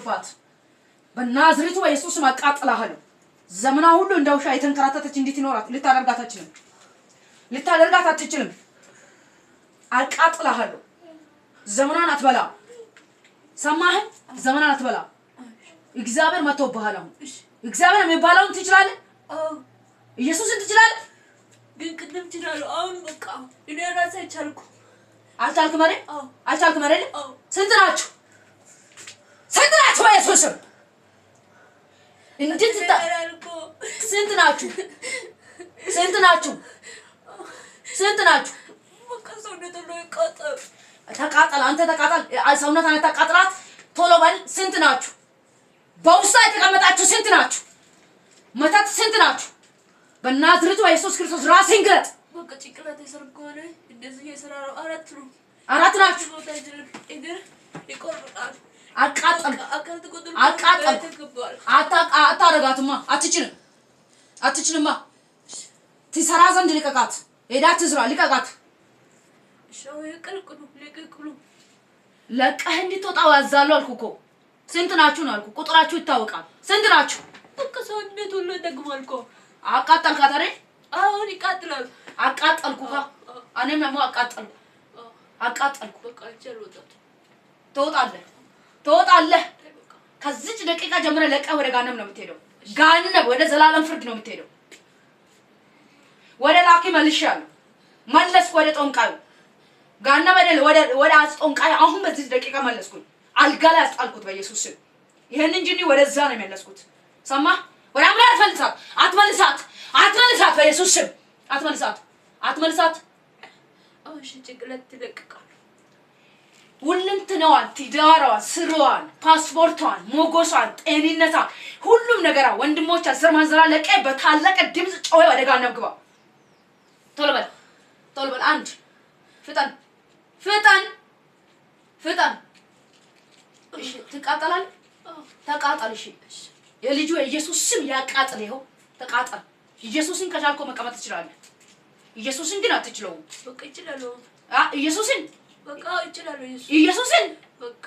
ጥፋት በናዝሬቱ በኢየሱስ ስም አቃጥላለሁ። ዘመና ሁሉ እንደውሻ የተንከራተተች እንዴት ይኖራት ልታደርጋት አትችልም። አቃጥላለሁ። ዘመናን አትበላ። ሰማህ? ዘመናን አትበላ። እግዚአብሔር መጥቶብሃል። አሁን እግዚአብሔር የሚባለውን ትችላለህ? ኢየሱስን ትችላለህ? ግን ቅድም ትችላለህ። አሁን በቃ እኔ ራሴ አልቻልክም አይደል? አልቻልክም አይደል? ስንት ናችሁ? በኢየሱስ ስም እንዴት ስንት ናችሁ? በቃ ሰውነት ሁሉ ይቃጠል። ተቃጠል። አንተ ተቃጠል። ሰውነት አንተ ተቃጥላት። ቶሎ በል። ስንት ናችሁ? በውስጥ የተቀመጣችሁ ስንት ናችሁ? መተት ስንት ናችሁ? በናዝሬቱ በኢየሱስ ክርስቶስ ራስህን ግለጥ። በቃ ጭንቅላት የሰርኩት እንደዚህ የሰራው አራት ናችሁ። አቃጠል። አታረጋትማ። አትችልማ። ትሰራ ዘንድ ልቀቃት። ሄዳ ትስራ። ልቀቃት። ለቀህ እንድትወጣ አዛለሁ አልኩህ እኮ። ስንት ናችሁ ነው አልኩህ። ቁጥራችሁ ይታወቃል። ስንት ናችሁ? በቃ ሰውነት ሁሉ ደግሟል እኮ። አቃጠልካት አይደል? አሁን ይቃጥላል። አቃጠልኩህ። እኔም ደግሞ አቃጠልኩ። በቃ አልቻልኩት። ትወጣለህ። ከዚች ደቂቃ ጀምረህ ለቀህ ወደ ጋነም ነው የምትሄደው። ጋነም ወደ ዘላለም ፍርድ ነው የምትሄደው። ወደ ላኪ መልሻለሁ። መለስኩ ወደ ጦንቃዩ። ጋነም ወደ አስጦንቃዩ አሁን በዚህ ደቂቃ መለስኩኝ። አልጋ ላይ አስጣልኩት በኢየሱስ ስም። ይሄን እንጂ ወደዛ ነው የሚያለስኩት። ሰማህ? ወደ አምላክ አትመልሳት በኢየሱስ ስም። አትመልሳት። እሺ ጭንቅላት ትለቅቃል። ሁለንተናዋን፣ ትዳሯን፣ ስራዋን፣ ፓስፖርቷን፣ ሞገሷን፣ ጤንነቷን፣ ሁሉም ነገራ ወንድሞቿ ዘር ማንዘራ ለቀ በታላቅ ድምጽ ጮኸ ወደ ጋነም ግባ። ቶሎ በል። አንድ ፍጠን። እሺ ትቃጠላለህ? ተቃጠል። እሺ የልጁ የኢየሱስ ስም ያቃጥል። ይኸው ተቃጠል። ኢየሱስን ከቻልከው መቀመጥ ትችላለህ። ኢየሱስን ግን አትችለውም። በቃ እችላለሁ። ኢየሱስን በቃ እችላለሁ። ኢየሱስን በቃ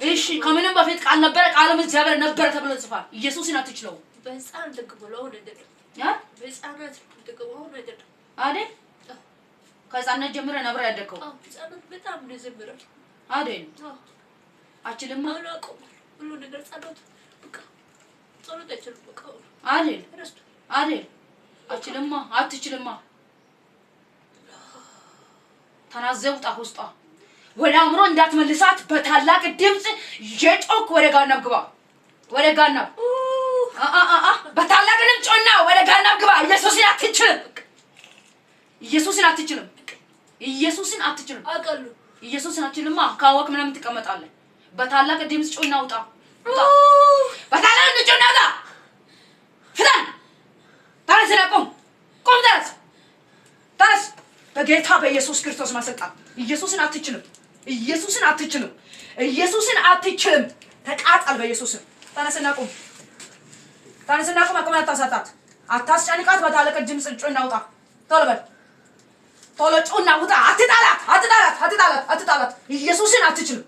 እሺ ከምንም በፊት ቃል ነበረ፣ ቃልም እግዚአብሔር ነበረ ተብሎ ተጽፏል። ኢየሱስን አትችለውም። በሕፃን ተቀበለው አይደል? በሕፃናት ተቀበለው አይደል? አይደል? ከሕፃንነት ጀምረህ ነበር ያደግከው። ሕፃናት በጣም ነው አይደል? አችልም አላውቅም። ሁሉ ነገር ጸሎት በቃ ጸሎት አይችልም። በቃ አይደል? አትችልማ። ተናዘውጣ ውስጧ ወደ አእምሮ እንዳትመልሳት በታላቅ ድምጽ የጮክ ወደ ጋነም ግባ። በታላቅ ድምጽ ጮና ወደ ጋነም ግባ። ኢየሱስን አትችልም። አቀሉ ኢየሱስን አትችልማ። ካወቅ ምንም ትቀመጣለህ። በታላቅ ድምጽ ጮና ውጣ። በታላቅ ድምጽ ጮና ውጣ። ፍጠን። ተነስ። በጌታ በኢየሱስ ክርስቶስ ማሰልጣን ኢየሱስን አትችልም። ተቃጠል በኢየሱስ። ተነስና ቁም። አቁም። አታሳጣት። አታስጨንቃት። በታላቅ ድምጽ ጮና ውጣ። ቶሎ ጮና ውጣ። አትጣላት። ኢየሱስን አትችልም።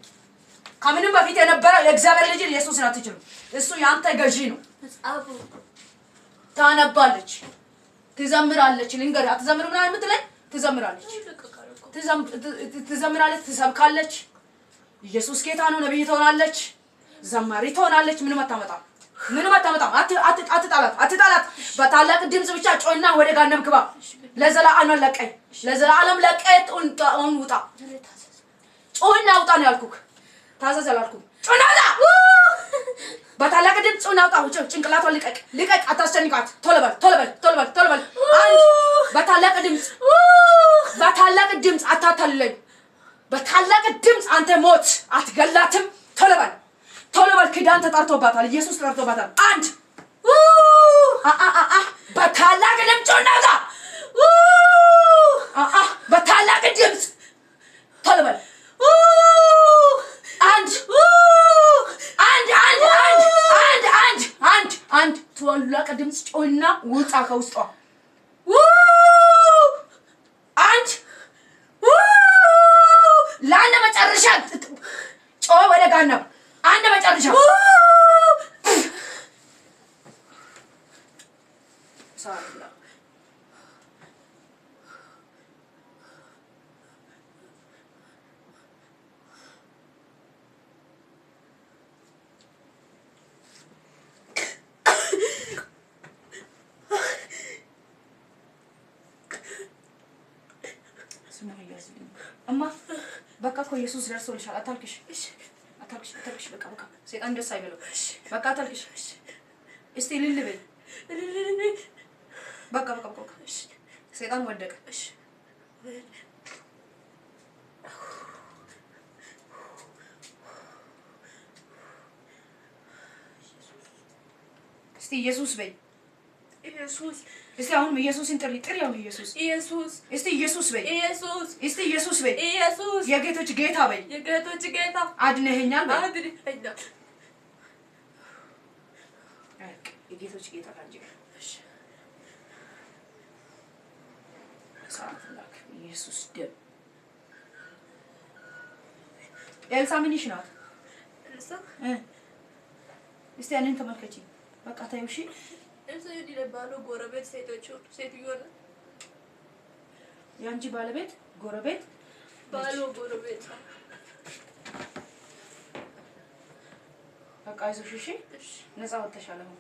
ከምንም በፊት የነበረ የእግዚአብሔር ልጅ ኢየሱስን አትችልም። እሱ ያንተ ገዢ ነው። ታነባለች፣ ትዘምራለች። ልንገርህ፣ አትዘምር ምናምን የምትለኝ ትዘምራለች፣ ትሰብካለች። ኢየሱስ ጌታ ነው። ነብይ ትሆናለች፣ ዘማሪ ትሆናለች። ምንም አታመጣም። አትጣላት። በታላቅ ድምጽ ብቻ ጮና ወደ ጋነም ግባ። ለዘላለም ለቀይ ውጣ። ጮና ውጣ ነው ያልኩህ። ታዘዝ አላልኩም። ጮና ውጣ። በታላቅ ድምጽ ጮና ውጣ። ጭንቅላቷን ልቀቅ። አታስጨንቃት። ቶሎ በል። አንድ በታላቅ ድምጽ አታታልለኝ። በታላቅ ድምጽ አንተ ሞት አትገላትም። ቶሎ በል። ኪዳን ተጣርቶባታል። ኢየሱስ ተጣርቶባታል። አንድ በታላቅ ድምጽ ጮና ውጣ። በታላቅ ድምጽ ቶሎ በል። አንድ ታላቅ ድምጽ ጮና ውጣ ከውስጧ። አንድ ለአንድ መጨረሻ ጮህ ወደ ጋነም። አንድ መጨረሻ እማ በቃ እኮ ኢየሱስ ደርሶልሻል። አታልቅሽ፣ አታልቅሽ። በቃ ሰይጣን ደስ አይበለው። በቃ አታልቅሽ። እስቲ እልል በይ። በቃ ሰይጣን ወደቀ። እስቲ ኢየሱስ በይ። ኢየሱስ እስቲ አሁን ኢየሱስን ጥሪ አሁን ኢየሱስ እስቲ ኢየሱስ በይ። እስቲ ኢየሱስ በይ። የጌቶች ጌታ በይ። አድነኸኛል በይ። የጌቶች ጌታ ካንቺ ጋር ሰዓት ላክ ኢየሱስ ደም ኤልሳ ምንሽ ናት? እስቲ ያንን ተመልከቺ። በቃ ታዩ። እሺ ጎረቤት ሴትዮ ነው የአንቺ ባለቤት ጎረቤት በቃ አይዞሽ። እሺ ነፃ ወጥተሻል አሁን።